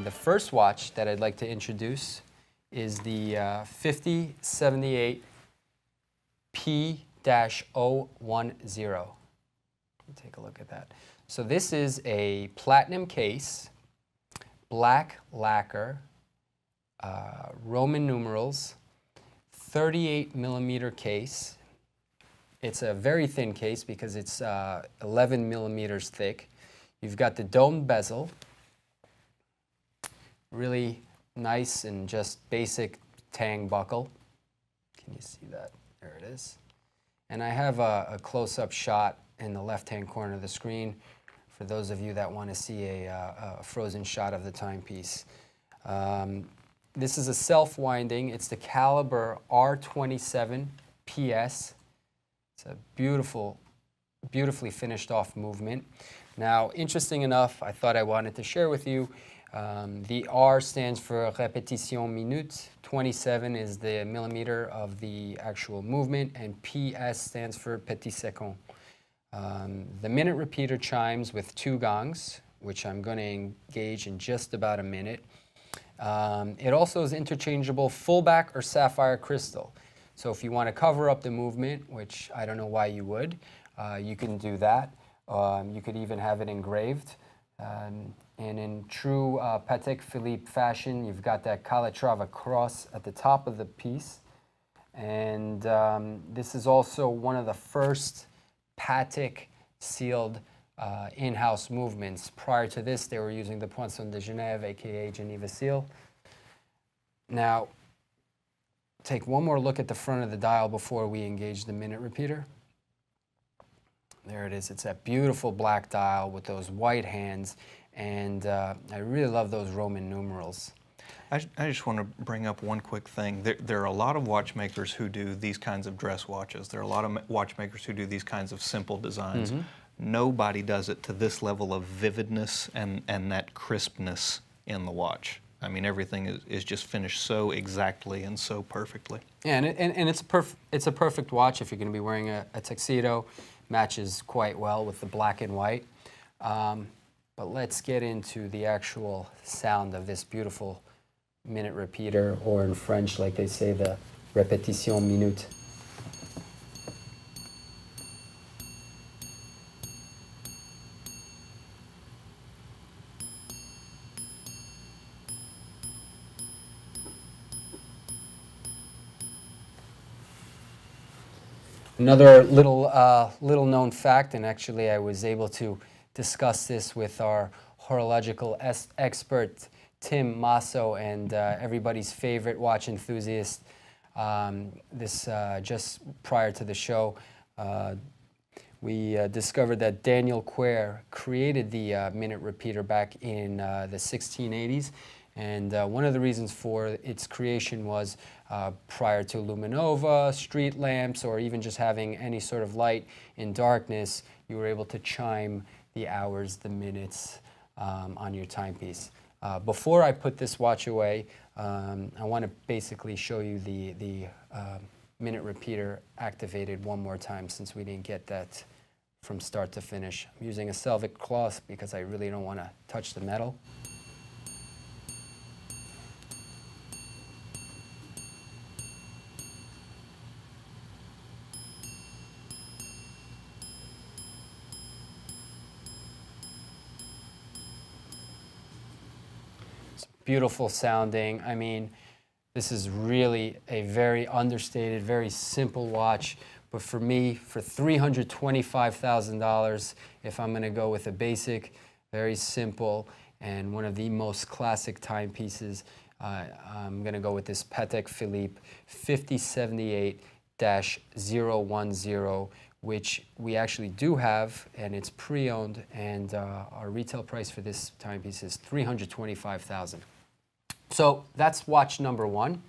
the first watch that I'd like to introduce is the 5078 P-010. Take a look at that. So this is a platinum case, black lacquer, Roman numerals, 38 millimeter case. It's a very thin case because it's 11 millimeters thick. You've got the domed bezel, really nice and just basic tang buckle. Can you see that? There it is. And I have a close-up shot in the left-hand corner of the screen for those of you that want to see a frozen shot of the timepiece. This is a self-winding. It's the caliber R27 PS. It's a beautifully finished off movement. Now, interesting enough, I thought I wanted to share with you, the R stands for répétition minute, 27 is the millimeter of the actual movement, and PS stands for petit second. The minute repeater chimes with 2 gongs, which I'm going to engage in just about a minute. It also is interchangeable fullback or sapphire crystal. So if you want to cover up the movement, which I don't know why you would, you can do that. You could even have it engraved. And in true Patek Philippe fashion, you've got that Calatrava cross at the top of the piece. And this is also one of the first Patek sealed in-house movements. Prior to this, they were using the Poinçon de Genève, aka Geneva seal. Now, take one more look at the front of the dial before we engage the minute repeater. There it is. It's that beautiful black dial with those white hands, and I really love those Roman numerals. I just want to bring up one quick thing. There are a lot of watchmakers who do these kinds of dress watches. There are a lot of watchmakers who do these kinds of simple designs. Mm-hmm. Nobody does it to this level of vividness and that crispness in the watch. I mean, everything is just finished so exactly and so perfectly. Yeah, and it's a perfect watch if you're going to be wearing a tuxedo. Matches quite well with the black and white. But let's get into the actual sound of this beautiful minute repeater, or in French, like they say, the répétition minute. Another little known fact, and actually I was able to discuss this with our horological expert Tim Masso and everybody's favorite watch enthusiast. Just prior to the show, we discovered that Daniel Quer created the minute repeater back in the 1680s. And one of the reasons for its creation was prior to luminova, street lamps, or even just having any sort of light in darkness, you were able to chime the hours, the minutes on your timepiece. Before I put this watch away, I want to basically show you the minute repeater activated one more time, since we didn't get that from start to finish. I'm using a Selvic cloth because I really don't want to touch the metal. Beautiful sounding. I mean, this is really a very understated, very simple watch. But for me, for $325,000, if I'm going to go with a basic, very simple, and one of the most classic timepieces, I'm going to go with this Patek Philippe 5078-010, which we actually do have, and it's pre-owned, and our retail price for this timepiece is $325,000. So that's watch number one.